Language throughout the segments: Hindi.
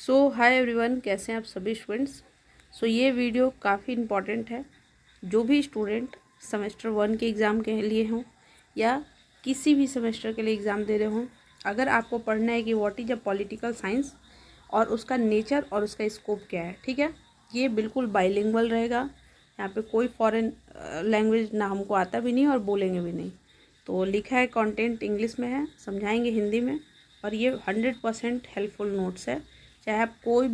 हाय एवरीवन, कैसे हैं आप सभी स्टूडेंट्स। ये वीडियो काफ़ी इम्पॉर्टेंट है। जो भी स्टूडेंट सेमेस्टर 1 के एग्ज़ाम के लिए हों या किसी भी सेमेस्टर के लिए एग्ज़ाम दे रहे हों, अगर आपको पढ़ना है कि what is a political science और उसका नेचर और उसका स्कोप क्या है, ठीक है। ये बिल्कुल बाइलिंगुअल रहेगा। यहाँ पे कोई फॉरेन लैंग्वेज ना हमको आता भी नहीं और बोलेंगे भी नहीं। तो लिखा है, कंटेंट इंग्लिश में है, समझाएंगे हिंदी में। और ये 100% हेल्पफुल नोट्स है, चाहे आप कोई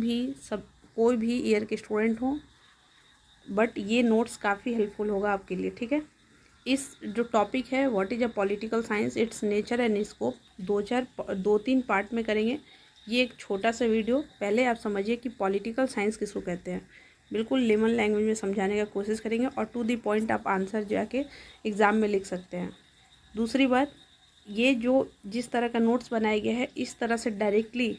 भी ईयर के स्टूडेंट हों, बट ये नोट्स काफ़ी हेल्पफुल होगा आपके लिए, ठीक है। इस जो टॉपिक है what is a political science, it's nature and scope, 2-3 part में करेंगे। ये एक छोटा सा वीडियो, पहले आप समझिए कि पॉलिटिकल साइंस किसको कहते हैं। बिल्कुल लेमन लैंग्वेज में समझाने का कोशिश करेंगे और टू द पॉइंट आप आंसर जाके एग्ज़ाम में लिख सकते हैं। दूसरी बात, ये जो जिस तरह का नोट्स बनाया गया है, इस तरह से डायरेक्टली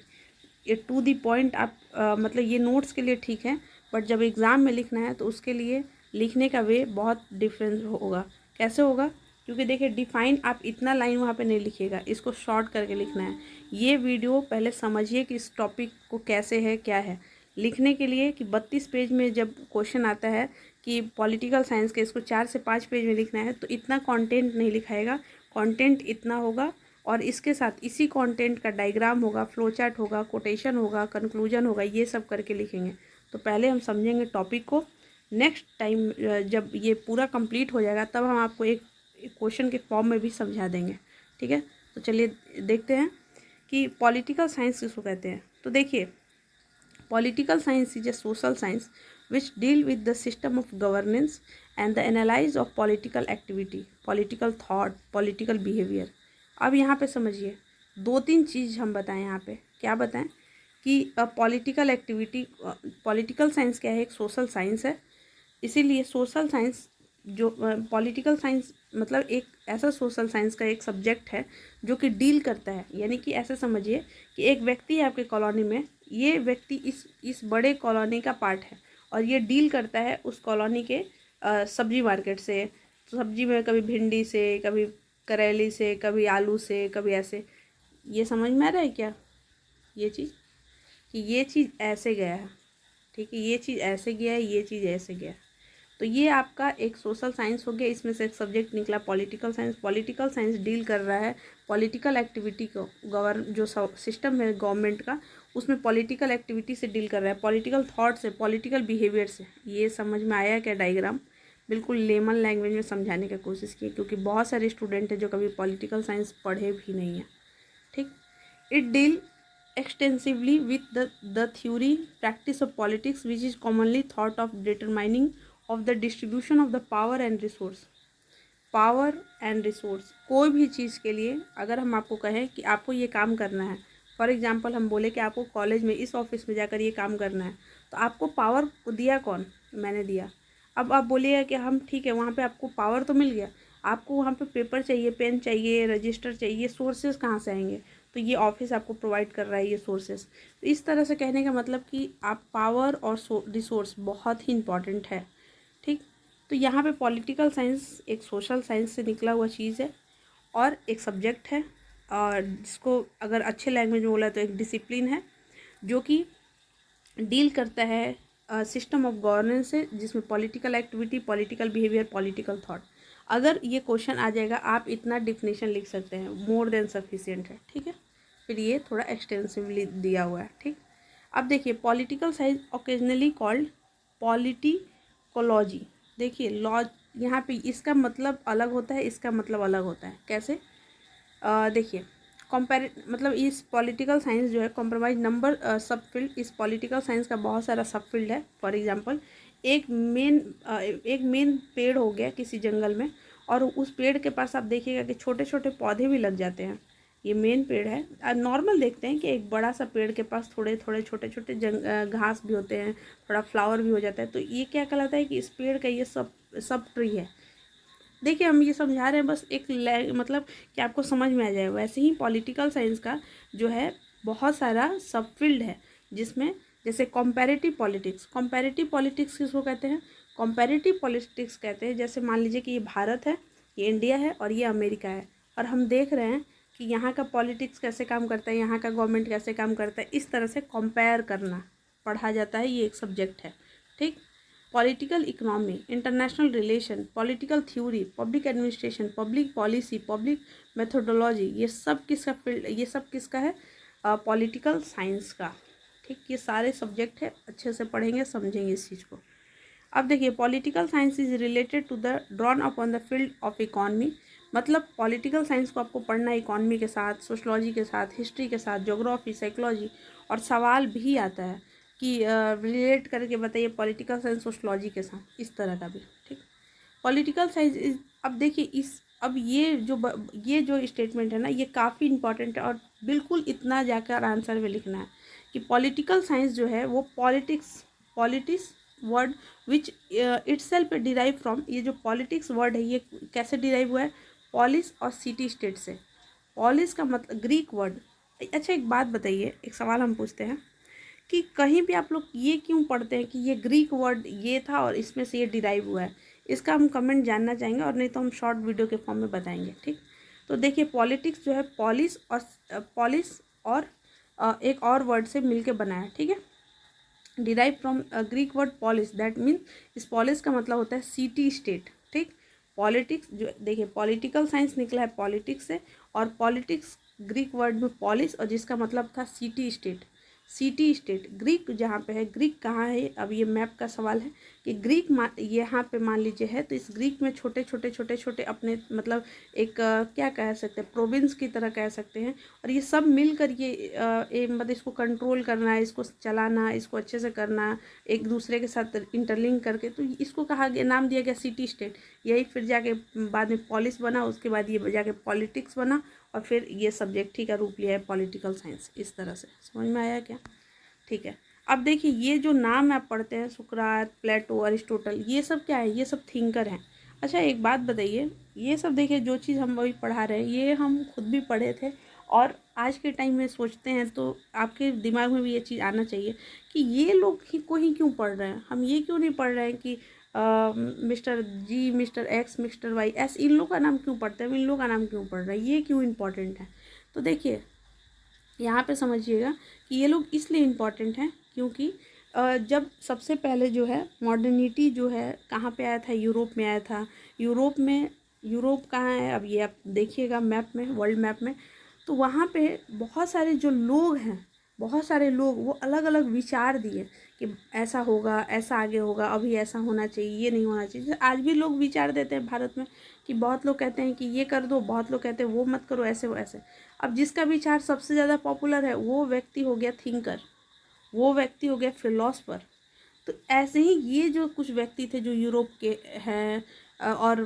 ये टू दी पॉइंट आप मतलब ये नोट्स के लिए ठीक है, बट जब एग्ज़ाम में लिखना है तो उसके लिए लिखने का वे बहुत डिफरेंस होगा। कैसे होगा? क्योंकि देखिए, डिफाइन आप इतना लाइन वहाँ पे नहीं लिखिएगा, इसको शॉर्ट करके लिखना है। ये वीडियो पहले समझिए कि इस टॉपिक को कैसे है, क्या है। लिखने के लिए कि 32 पेज में जब क्वेश्चन आता है कि पॉलिटिकल साइंस के, इसको 4 से 5 पेज में लिखना है, तो इतना कंटेंट नहीं लिखाएगा। कंटेंट इतना होगा और इसके साथ इसी कंटेंट का डायग्राम होगा, फ्लो चार्ट होगा, कोटेशन होगा, कंक्लूजन होगा, ये सब करके लिखेंगे। तो पहले हम समझेंगे टॉपिक को। नेक्स्ट टाइम जब ये पूरा कंप्लीट हो जाएगा तब हम आपको एक क्वेश्चन के फॉर्म में भी समझा देंगे, ठीक है। तो चलिए देखते हैं कि पॉलिटिकल साइंस किसको कहते हैं। तो देखिए, political science is A social science which deal with the system of governance and the analysis of political activity, political thought, political behavior। अब यहाँ पे समझिए, 2-3 चीज़ हम बताएं यहाँ पे। क्या बताएं कि पॉलिटिकल एक्टिविटी, पॉलिटिकल साइंस क्या है, एक सोशल साइंस है। इसीलिए सोशल साइंस जो पॉलिटिकल साइंस मतलब एक ऐसा सोशल साइंस का एक सब्जेक्ट है जो कि डील करता है। यानी कि ऐसे समझिए कि एक व्यक्ति है आपके कॉलोनी में, ये व्यक्ति इस बड़े कॉलोनी का पार्ट है और ये डील करता है उस कॉलोनी के सब्जी मार्केट से। तो सब्जी में कभी भिंडी से, कभी करेली से, कभी आलू से, कभी ऐसे। ये समझ में आ रहा है क्या ये चीज़, कि ये चीज़ ऐसे गया है, ठीक है, ये चीज़ ऐसे गया है, ये चीज़ ऐसे गया है। तो ये आपका एक सोशल साइंस हो गया। इसमें से एक सब्जेक्ट निकला political science. Political science deal कर रहा है पॉलिटिकल एक्टिविटी को, जो सिस्टम है गवर्नमेंट का, उसमें पॉलिटिकल एक्टिविटी से डील कर रहा है, पॉलिटिकल थॉट से, पॉलिटिकल बिहेवियर से। ये समझ में आया क्या डायग्राम? बिल्कुल लेमन लैंग्वेज में समझाने की कोशिश की, क्योंकि बहुत सारे स्टूडेंट हैं जो कभी पॉलिटिकल साइंस पढ़े भी नहीं हैं, ठीक। It deal extensively with the theory practice of politics, which is commonly thought of determining of the distribution of the power and resource। Power and resource, कोई भी चीज़ के लिए अगर हम आपको कहें कि आपको ये काम करना है, फॉर एग्जांपल हम बोले कि आपको कॉलेज में इस ऑफिस में जाकर ये काम करना है, तो आपको पावर दिया कौन? मैंने दिया। अब आप बोलिएगा कि हम ठीक है, वहाँ पे आपको पावर तो मिल गया, आपको वहाँ पे पेपर चाहिए, पेन चाहिए, रजिस्टर चाहिए, सोर्सेज कहाँ से आएंगे? तो ये ऑफिस आपको प्रोवाइड कर रहा है ये सोर्सेज। तो इस तरह से कहने का मतलब कि आप पावर और रिसोर्स बहुत ही इंपॉर्टेंट है, ठीक। तो यहाँ पे पॉलिटिकल साइंस एक सोशल साइंस से निकला हुआ चीज़ है और एक सब्जेक्ट है, और जिसको अगर अच्छे लैंग्वेज में बोला तो एक डिसिप्लिन है, जो कि डील करता है सिस्टम ऑफ गवर्नेंस से, जिसमें political activity, political behaviour, political thought. अगर ये क्वेश्चन आ जाएगा, आप इतना डिफिनेशन लिख सकते हैं, मोर देन सफिशिएंट है, ठीक है। फिर ये थोड़ा एक्सटेंसिवली दिया हुआ है, ठीक। अब देखिए, पॉलिटिकल साइंस ओकेजनली कॉल्ड पॉलिटिकोलॉजी। देखिए, लॉ यहाँ पे इसका मतलब अलग होता है, इसका मतलब अलग होता है। कैसे? देखिए, मतलब इस पॉलिटिकल साइंस जो है कॉम्प्रोमाइज नंबर सब फील्ड, इस पॉलिटिकल साइंस का बहुत सारा सब फील्ड है। फॉर एग्जांपल, एक मेन पेड़ हो गया किसी जंगल में, और उस पेड़ के पास आप देखिएगा कि छोटे छोटे पौधे भी लग जाते हैं। ये मेन पेड़ है। नॉर्मल देखते हैं कि एक बड़ा सा पेड़ के पास थोड़े थोड़े छोटे छोटे घास भी होते हैं, थोड़ा फ्लावर भी हो जाता है। तो ये क्या कहलाता है कि इस पेड़ का ये सब ट्री है। देखिए, हम ये समझा रहे हैं बस एक मतलब कि आपको समझ में आ जाए। वैसे ही पॉलिटिकल साइंस का जो है बहुत सारा सब फील्ड है, जिसमें जैसे कंपैरेटिव पॉलिटिक्स किसको कहते हैं? कंपैरेटिव पॉलिटिक्स कहते हैं, जैसे मान लीजिए कि ये भारत है, ये इंडिया है और ये अमेरिका है, और हम देख रहे हैं कि यहाँ का पॉलिटिक्स कैसे काम करता है, यहाँ का गवर्नमेंट कैसे काम करता है, इस तरह से कंपेयर करना पढ़ा जाता है, ये एक सब्जेक्ट है। ठीक। Political economy, international relation, political theory, public administration, public policy, public methodology, ये सब किसका फील्ड, ये सब किसका है, पॉलिटिकल साइंस का। ठीक, ये सारे सब्जेक्ट है, अच्छे से पढ़ेंगे समझेंगे इस चीज़ को। अब देखिए, political science is related to the drawn upon the field of economy, मतलब पॉलिटिकल साइंस को आपको पढ़ना है इकॉनमी के साथ, सोशलॉजी के साथ, हिस्ट्री के साथ, ज्योग्राफी, साइकोलॉजी, और सवाल भी आता है कि रिलेट करके बताइए पॉलिटिकल साइंस सोशलॉजी के साथ, इस तरह का भी। ठीक। पॉलिटिकल साइंस इज, अब देखिए अब ये जो स्टेटमेंट है ना, ये काफ़ी इंपॉर्टेंट है और बिल्कुल इतना जाकर आंसर में लिखना है कि पॉलिटिकल साइंस जो है वो politics word which itself derive from, ये जो पॉलिटिक्स वर्ड है ये कैसे डिराइव हुआ है, पॉलिस और सिटी स्टेट से। पॉलिस का मतलब ग्रीक वर्ड। अच्छा, एक बात बताइए, एक सवाल हम पूछते हैं कि कहीं भी आप लोग ये क्यों पढ़ते हैं कि ये ग्रीक वर्ड ये था और इसमें से ये डिराइव हुआ है, इसका हम कमेंट जानना चाहेंगे, और नहीं तो हम शॉर्ट वीडियो के फॉर्म में बताएंगे। ठीक। तो देखिए, पॉलिटिक्स जो है पॉलिस और एक और वर्ड से मिलके बना है। ठीक है, derive from Greek word polis, that means इस पॉलिस का मतलब होता है सिटी स्टेट। ठीक। पॉलिटिक्स जो देखिए, पॉलिटिकल साइंस निकला है पॉलिटिक्स से, और पॉलिटिक्स ग्रीक वर्ड में पॉलिस, और जिसका मतलब था city state. City state Greek जहाँ पे है, ग्रीक कहाँ है, अब ये मैप का सवाल है कि ग्रीक यहाँ पे मान लीजिए है, तो इस ग्रीक में छोटे छोटे अपने मतलब एक क्या कह सकते हैं, प्रोविंस की तरह कह सकते हैं, और ये सब मिलकर ये मतलब इसको कंट्रोल करना, इसको चलाना, इसको अच्छे से करना, एक दूसरे के साथ इंटरलिंक करके, तो इसको कहा गया, नाम दिया गया सिटी स्टेट। यही फिर जाके बाद में पॉलिस बना, उसके बाद ये जाके पॉलिटिक्स बना, और फिर ये सब्जेक्ट ही का रूप लिया है पॉलिटिकल साइंस। इस तरह से समझ में आया क्या? ठीक है। अब देखिए, ये जो नाम आप पढ़ते हैं, सुकरात, प्लेटो, अरिस्टोटल, ये सब क्या है, ये सब थिंकर हैं। अच्छा, एक बात बताइए, ये सब देखिए जो चीज़ हम अभी पढ़ा रहे हैं ये हम खुद भी पढ़े थे, और आज के टाइम में सोचते हैं तो आपके दिमाग में भी ये चीज़ आना चाहिए कि ये लोग ही क्यों पढ़ रहे हैं, हम ये क्यों नहीं पढ़ रहे हैं कि mister G, mister X, mister Y, S, इन लोग का नाम क्यों पढ़ते हैं, इन लोग का नाम क्यों पढ़ रहे हैं, ये क्यों इम्पोर्टेंट है। तो देखिए, यहाँ पे समझिएगा कि ये लोग इसलिए इम्पॉर्टेंट हैं क्योंकि जब सबसे पहले जो है मॉडर्निटी जो है कहाँ पे आया था, यूरोप में आया था। यूरोप कहाँ है, अब ये आप देखिएगा मैप में, वर्ल्ड मैप में, तो वहाँ पे बहुत सारे जो लोग हैं, बहुत सारे लोग वो अलग अलग विचार दिए कि ऐसा होगा, ऐसा आगे होगा, अभी ऐसा होना चाहिए, ये नहीं होना चाहिए। आज भी लोग विचार देते हैं भारत में कि बहुत लोग कहते हैं कि ये कर दो, बहुत लोग कहते हैं वो मत करो, ऐसे वैसे। अब जिसका विचार सबसे ज़्यादा पॉपुलर है वो व्यक्ति हो गया थिंकर, वो व्यक्ति हो गया फिलोसफर। तो ऐसे ही ये जो कुछ व्यक्ति थे जो यूरोप के हैं और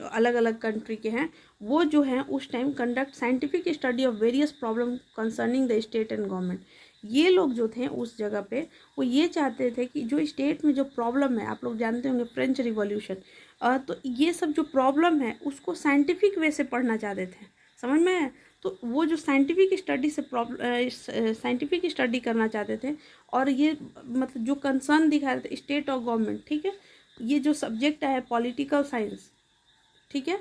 अलग अलग कंट्री के हैं, वो जो हैं उस time conduct scientific study of various problem concerning the state and government. ये लोग जो थे उस जगह पे वो ये चाहते थे कि जो स्टेट में जो प्रॉब्लम है, आप लोग जानते होंगे फ्रेंच रिवॉल्यूशन, तो ये सब जो प्रॉब्लम है उसको साइंटिफिक वे से पढ़ना चाहते थे। समझ में आया? तो वो जो साइंटिफिक स्टडी से साइंटिफिक स्टडी करना चाहते थे, और ये मतलब जो कंसर्न दिखा रहे थे स्टेट और गवर्नमेंट। ठीक है, ये जो सब्जेक्ट है पॉलिटिकल साइंस, ठीक है,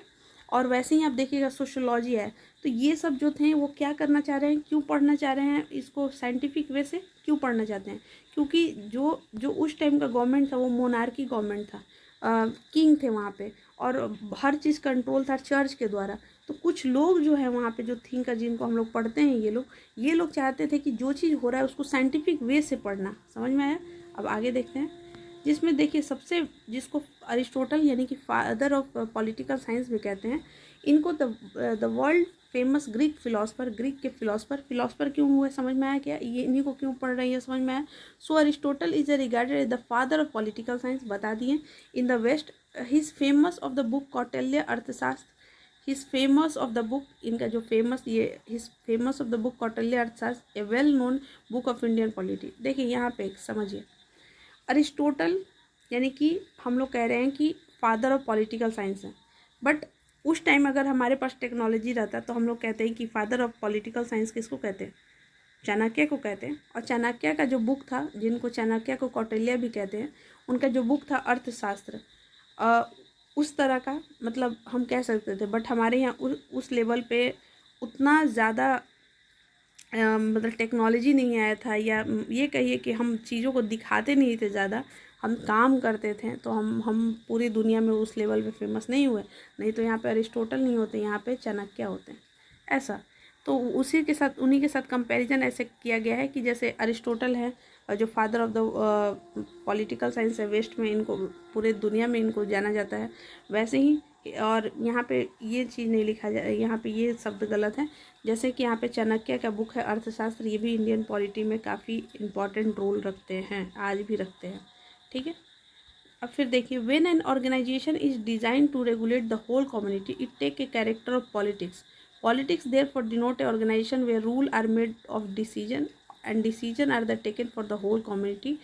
और वैसे ही आप देखिएगा सोशोलॉजी है, तो ये सब जो थे वो क्या करना चाह रहे हैं, क्यों पढ़ना चाह रहे हैं, इसको साइंटिफिक वे से क्यों पढ़ना चाहते हैं, क्योंकि जो जो उस टाइम का गवर्नमेंट था वो मोनार्की गवर्नमेंट था, किंग थे वहाँ पे, और हर चीज़ कंट्रोल था चर्च के द्वारा। तो कुछ लोग जो है वहाँ पे जो थिंकर जिनको हम लोग पढ़ते हैं, ये लोग चाहते थे कि जो चीज़ हो रहा है उसको साइंटिफिक वे से पढ़ना। समझ में आया? अब आगे देखते हैं, जिसमें देखिए सबसे, जिसको अरिस्टोटल यानी कि फादर ऑफ पॉलिटिकल साइंस भी कहते हैं, इनको the world famous Greek philosopher, Greek के फिलोसफर क्यों हुए, समझ में आया क्या, ये इन्हीं को क्यों पढ़ रही है, समझ में आया? So Aristotle is regarded as the father of political science, बता दिए। In the west his famous of the book Kautilya Arthashastra, his famous of the book, इनका जो फेमस ये his famous of the book Kautilya Arthashastra, a well known book of Indian polity. देखिए यहाँ पे समझिए, अरिस्टोटल यानी कि हम लोग कह रहे हैं कि फादर ऑफ पॉलिटिकल साइंस है, बट उस टाइम अगर हमारे पास टेक्नोलॉजी रहता तो हम लोग कहते हैं कि फादर ऑफ पॉलिटिकल साइंस किसको कहते हैं, चाणक्य को कहते हैं। और चाणक्य का जो बुक था, जिनको चाणक्य को कौटिल्य भी कहते हैं, उनका जो बुक था अर्थशास्त्र, उस तरह का मतलब हम कह सकते थे, बट हमारे यहाँ उस लेवल पे उतना ज़्यादा मतलब टेक्नोलॉजी नहीं आया था, या ये कहिए कि हम चीज़ों को दिखाते नहीं थे ज़्यादा, हम काम करते थे, तो हम पूरी दुनिया में उस लेवल पे फेमस नहीं हुए। नहीं तो यहाँ पे अरिस्टोटल नहीं होते, यहाँ पे चाणक्य होते हैं, ऐसा। तो उसी के साथ, उन्हीं के साथ कंपैरिजन ऐसे किया गया है कि जैसे अरिस्टोटल है जो father of the political science है, वेस्ट में इनको, पूरे दुनिया में इनको जाना जाता है, वैसे ही। और यहाँ पे ये चीज़ नहीं लिखा जाए, यहाँ पे ये शब्द गलत है। जैसे कि यहाँ पे चाणक्य का बुक है अर्थशास्त्र, ये भी इंडियन पॉलिटी में काफ़ी इम्पॉर्टेंट रोल रखते हैं, आज भी रखते हैं, ठीक है। अब फिर देखिए, when an organisation is design to regulate the whole community it take a character of politics. Politics therefore denote a organisation where rule are made of decision and decision are the taken for the whole community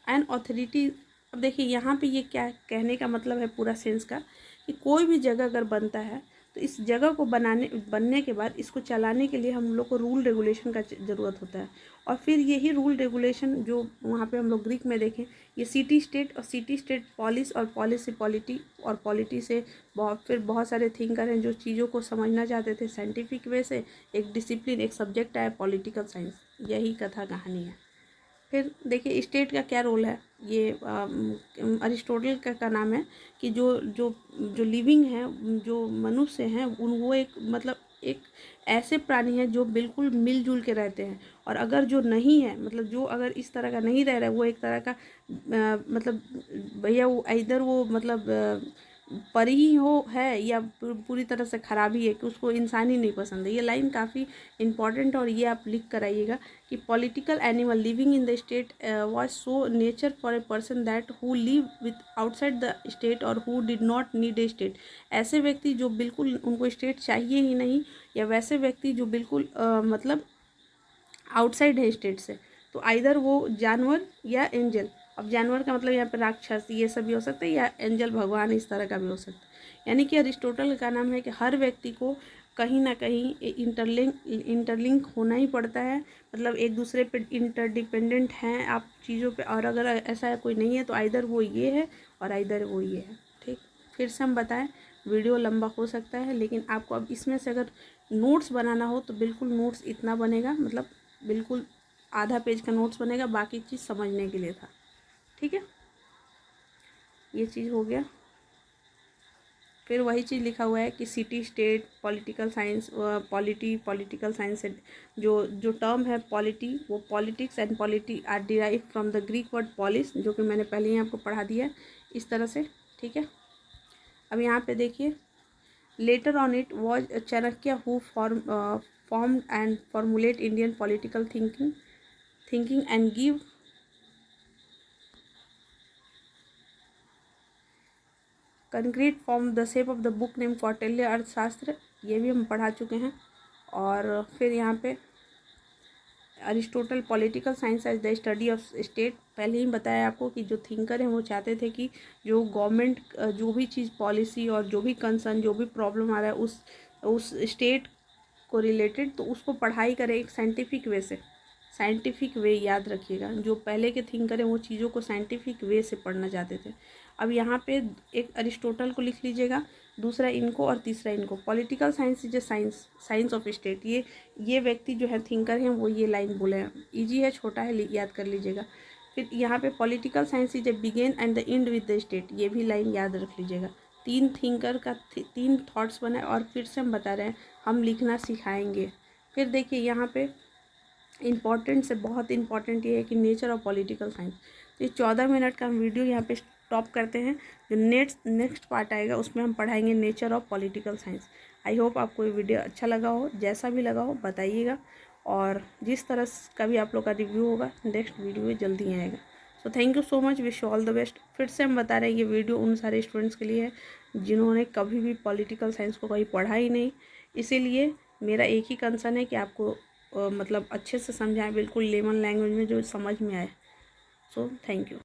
and authority. अब देखिए यहाँ पे ये क्या कहने का मतलब है पूरा सेंस का, कि कोई भी जगह अगर बनता है तो इस जगह को बनने के बाद इसको चलाने के लिए हम लोग को रूल रेगुलेशन का ज़रूरत होता है। और फिर यही रूल रेगुलेशन जो वहाँ पे हम लोग ग्रीक में देखें, ये सिटी स्टेट और सिटी स्टेट पॉलिस और पॉलिस से पॉलिटी और पॉलिटी से फिर बहुत सारे थिंकर हैं जो चीज़ों को समझना चाहते थे साइंटिफिक वे से। एक डिसिप्लिन, एक सब्जेक्ट आया पॉलिटिकल साइंस, यही कथा कहानी है। फिर देखिए स्टेट का क्या रोल है, ये अरिस्टोटल का नाम है कि जो जो जो लिविंग है, जो मनुष्य हैं, वो एक मतलब एक ऐसे प्राणी हैं जो बिल्कुल मिलजुल के रहते हैं। और अगर जो नहीं है, मतलब जो अगर इस तरह का नहीं रह रहा है, वो एक तरह का मतलब भैया वो इधर वो मतलब परी ही हो है, या पूरी तरह से खराबी है कि उसको इंसान ही नहीं पसंद है। ये लाइन काफ़ी इंपॉर्टेंट, और ये आप लिख कर आइएगा कि political animal living in the state was so nature for a person that who live with outside the state और who did not need a state. ऐसे व्यक्ति जो बिल्कुल उनको स्टेट चाहिए ही नहीं, या वैसे व्यक्ति जो बिल्कुल मतलब आउटसाइड है स्टेट से, तो आइदर वो जानवर या एंजल। अब जानवर का मतलब यहाँ पे राक्षस ये सब भी हो सकता है, या एंजल भगवान इस तरह का भी हो सकता है। यानी कि अरिस्टोटल का नाम है कि हर व्यक्ति को कहीं ना कहीं इंटरलिंक होना ही पड़ता है, मतलब एक दूसरे पे इंटरडिपेंडेंट हैं आप चीज़ों पे। और अगर ऐसा कोई नहीं है तो आइदर वो ये है और आइदर वो ये है, ठीक। फिर से हम बताएं, वीडियो लंबा हो सकता है, लेकिन आपको अब इसमें से अगर नोट्स बनाना हो तो बिल्कुल नोट्स इतना बनेगा, मतलब बिल्कुल आधा पेज का नोट्स बनेगा, बाकी चीज़ समझने के लिए था, ठीक है। ये चीज़ हो गया। फिर वही चीज़ लिखा हुआ है कि city state political science political science से जो टर्म है पॉलिटी, वो politics and polity are derive from the Greek word polis, जो कि मैंने पहले ही आपको पढ़ा दिया है इस तरह से, ठीक है। अब यहाँ पे देखिए, later on it was Chanakya who formed and formulate Indian political thinking and give concrete form the shape of the book named Kautilya अर्थशास्त्र, ये भी हम पढ़ा चुके हैं। और फिर यहाँ पे Aristotle political science as the study of state, पहले ही बताया आपको कि जो थिंकर हैं वो चाहते थे कि जो गवर्नमेंट जो भी चीज़ पॉलिसी और जो भी कंसर्न, जो भी प्रॉब्लम आ रहा है उस स्टेट को रिलेटेड, तो उसको पढ़ाई करें एक साइंटिफिक वे से। साइंटिफिक वे याद रखिएगा, जो पहले के थिंकर हैं वो चीज़ों को साइंटिफिक वे से पढ़ना चाहते थे। अब यहाँ पे एक अरिस्टोटल को लिख लीजिएगा, दूसरा इनको और तीसरा इनको। Political science is A science of state, ये व्यक्ति जो है थिंकर हैं वो ये लाइन बोले हैं, ईजी है, छोटा है, याद कर लीजिएगा। फिर यहाँ पे political science is a begin and the end with the state, ये भी लाइन याद रख लीजिएगा। तीन थिंकर का 3 थॉट्स बने, और फिर से हम बता रहे हैं हम लिखना सिखाएंगे। फिर देखिए यहाँ पे इम्पॉर्टेंट से बहुत इम्पॉर्टेंट ये है कि नेचर ऑफ पॉलिटिकल साइंस। तो ये 14 मिनट का हम वीडियो यहाँ पे स्टॉप करते हैं। जो नेक्स्ट पार्ट आएगा उसमें हम पढ़ाएंगे nature of political science. I hope आपको ये वीडियो अच्छा लगा हो, जैसा भी लगा हो बताइएगा, और जिस तरह का भी आप लोग का रिव्यू होगा नेक्स्ट वीडियो में जल्दी आएगा। So thank you so much, wish all the best. फिर से हम बता रहे हैं ये वीडियो उन सारे स्टूडेंट्स के लिए है जिन्होंने कभी भी पॉलिटिकल साइंस को कहीं पढ़ा ही नहीं, इसीलिए मेरा एक ही कंसर्न है कि आपको मतलब अच्छे से समझाएं, बिल्कुल लेमन लैंग्वेज में जो समझ में आए। So thank you.